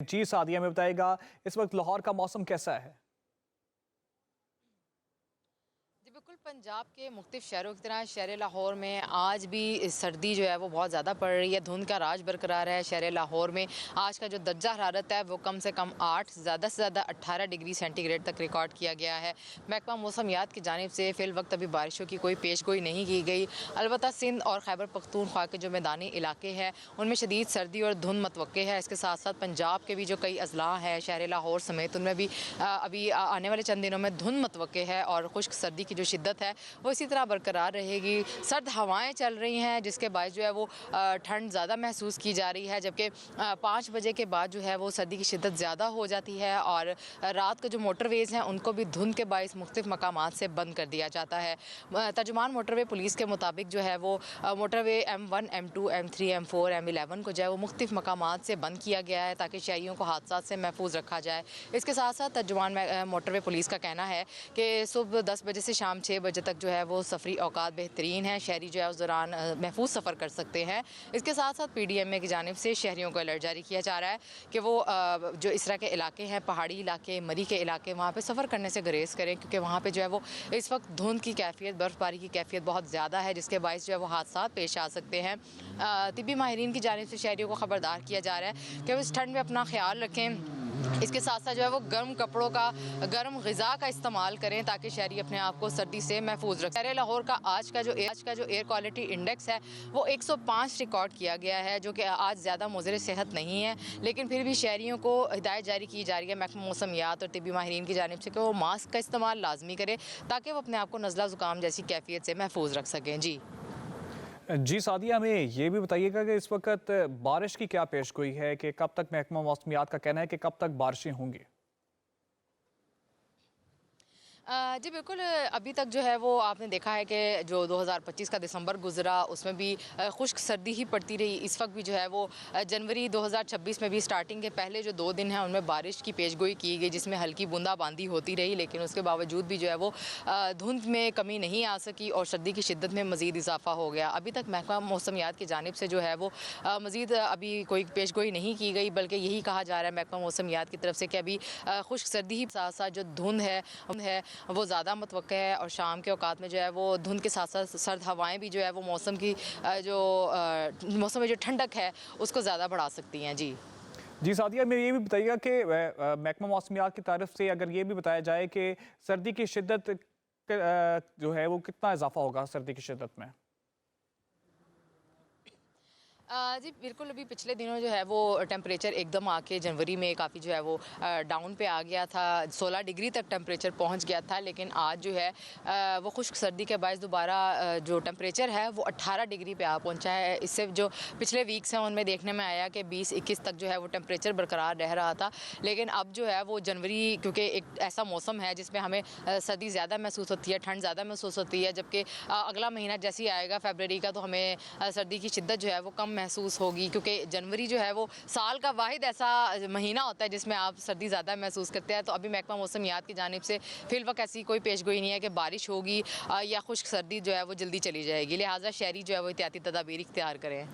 जी सादिया में बताएगा इस वक्त लाहौर का मौसम कैसा है। जी बिल्कुल, पंजाब के मुख्तलिफ शहरों की तरह शहर लाहौर में आज भी सर्दी जो है वो बहुत ज़्यादा पड़ रही है। धुंध का राज बरकरार है। शहर लाहौर में आज का जो दर्जा हरारत है वो कम से कम 8, ज़्यादा से ज़्यादा 18 डिग्री सेंटीग्रेड तक रिकॉर्ड किया गया है। महकमा मौसमियात की जानिब से फ़िल वक्त अभी बारिशों की कोई पेशगोई नहीं की गई। अलबत्ता सिंध और खैबर पख्तूनख्वा के जो मैदानी इलाके हैं उनमें शदीद सर्दी और धुंध मतवक्के है। इसके साथ साथ पंजाब के भी जो कई अजला हैं शहर लाहौर समेत उनमें भी अभी आने वाले चंद दिनों में धुंध मतवक्के है और खुश्क सर्दी की जो शिद्दत है वो इसी तरह बरकरार रहेगी। सर्द हवाएं चल रही हैं जिसके बाद जो है वो ठंड ज़्यादा महसूस की जा रही है, जबकि 5 बजे के बाद जो है वो सर्दी की शिद्दत ज़्यादा हो जाती है और रात को जो मोटरवेज़ हैं उनको भी धुंध के बायस मुख्तलिफ मकामात से बंद कर दिया जाता है। तर्जुमान मोटरवे पुलिस के मुताबिक जो है वो motorway M1, M2, M3, M4, M11 को जो है वो मुख्तलिफ मकामात से बंद किया गया है ताकि शहरियों को हादसा से महफूज रखा जाए। इसके साथ साथ तर्जुमान मोटरवे पुलिस का कहना है कि सुबह 10 बजे से शाम 6 बजे तक जो है वो सफरी औकात बेहतरीन है। शहरी जो है उस दौरान महफूज सफ़र कर सकते हैं। इसके साथ साथ PDMA की जानिब से शहरियों को अलर्ट जारी किया जा रहा है कि वो जो इस तरह के इलाके हैं, पहाड़ी इलाके, मरी के इलाके, वहाँ पे सफ़र करने से गुरेज करें क्योंकि वहाँ पे जो है वो इस वक्त धुंध की कैफियत, बर्फ़बारी की कैफियत बहुत ज़्यादा है जिसके बायस जो है वो हादसा पेश आ सकते हैं। तिब्बी माहिरीन की जानिब से शहरियों को ख़बरदार किया जा रहा है कि वो इस ठंड में अपना ख्याल रखें। इसके साथ साथ जो है वो गर्म कपड़ों का, गर्म ग़िज़ा का इस्तेमाल करें ताकि शहरी अपने आप को सर्दी से महफूज रखें। शहर लाहौर का आज का जो एयर क्वालिटी इंडेक्स है वो 105 रिकॉर्ड किया गया है, जो कि आज ज़्यादा मुज़र सेहत नहीं है, लेकिन फिर भी शहरियों को हिदायत जारी की जा रही है महकमा मौसमियात और तिब्बी माहिरीन की जानिब से कि वो मास्क का इस्तेमाल लाजमी करें ताकि वो अपने आप को नज़ला ज़ुकाम जैसी कैफियत से महफूज रख सकें। जी सादिया हमें ये भी बताइएगा कि इस वक्त बारिश की क्या पेशगोई है कि कब तक महकमा मौसमियात का कहना है कि कब तक बारिशें होंगी। जी बिल्कुल, अभी तक जो है वो आपने देखा है कि जो 2025 का दिसंबर गुजरा उसमें भी खुश्क सर्दी ही पड़ती रही। इस वक्त भी जो है वो जनवरी 2026 में भी स्टार्टिंग के पहले जो 2 दिन हैं उनमें बारिश की पेशगोई की गई जिसमें हल्की बूंदाबांदी होती रही, लेकिन उसके बावजूद भी जो है वो धुंध में कमी नहीं आ सकी और सर्दी की शिद्दत में मज़ीद इजाफा हो गया। अभी तक महकमा मौसमियात की जानिब से जो है वो मज़ीद अभी कोई पेशगोई नहीं की गई, बल्कि यही कहा जा रहा है महकमा मौसमियात की तरफ से कि अभी खुश्क सर्दी ही साथ साथ जो धुंध है वो ज़्यादा मतवक्का है और शाम के औकात में जो है वो धुंध के साथ साथ सर्द हवाएं भी जो है वो मौसम में जो ठंडक है उसको ज़्यादा बढ़ा सकती हैं। जी सादिया में ये भी बताइएगा कि महकमा मौसमियात की तरफ से अगर ये भी बताया जाए कि सर्दी की शिद्दत जो है वो कितना इजाफा होगा सर्दी की शिद्दत में। जी बिल्कुल, अभी पिछले दिनों जो है वो टेम्परेचर एकदम आके जनवरी में काफ़ी जो है वो डाउन पे आ गया था। 16 डिग्री तक टेम्परेचर पहुंच गया था, लेकिन आज जो है वो खुश्क सर्दी के बायस दोबारा जो टेम्परेचर है वो 18 डिग्री पे आ पहुंचा है। इससे जो पिछले वीक्स हैं उनमें देखने में आया कि 20-21 तक जो है वो टेम्परेचर बरकरार रह रहा था, लेकिन अब जो है वो जनवरी, क्योंकि एक ऐसा मौसम है जिसमें हमें सर्दी ज़्यादा महसूस होती है, ठंड ज़्यादा महसूस होती है, जबकि अगला महीना जैसे ही आएगा फरवरी का तो हमें सर्दी की शिद्दत जो है वो कम महसूस होगी, क्योंकि जनवरी जो है वो साल का वाहिद ऐसा महीना होता है जिसमें आप सर्दी ज़्यादा महसूस करते हैं। तो अभी महकमा मौसमियात की जानिब से फिलवक्त ऐसी कोई पेशगोई नहीं है कि बारिश होगी या खुश्क सर्दी जो है वो जल्दी चली जाएगी, लिहाजा शहरी जो है वो एहतियाती तदाबीर इख्तियार करें।